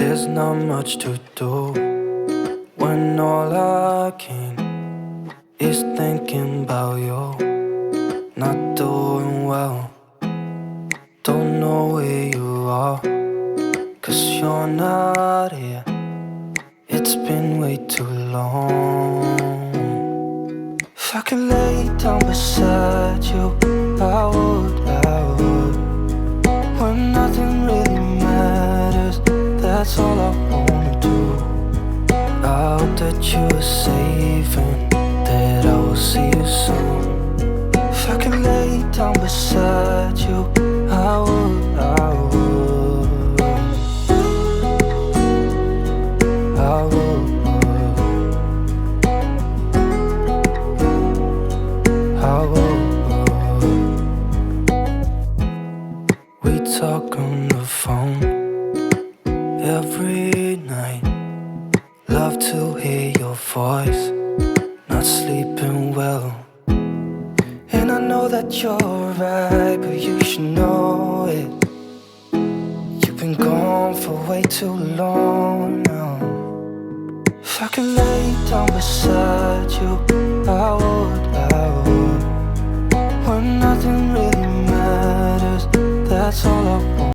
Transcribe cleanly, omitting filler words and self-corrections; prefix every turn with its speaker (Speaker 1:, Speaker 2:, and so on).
Speaker 1: There's not much to do when all I can is thinking about you. Not doing well, don't know where you are, 'cause you're not here. It's been way too long. If I could lay down beside you, I would. When nothing really matters, that's all I wanna do. I hope that you are safe and that I will see you soon. If I could lay down beside you, I would. I would. We talk on the phone every night. Love to hear your voice. Not sleeping well, and I know that you're right, but you should know it. You've been gone for way too long now. If I could lay down beside you, I would. When nothing really matters, that's all I want.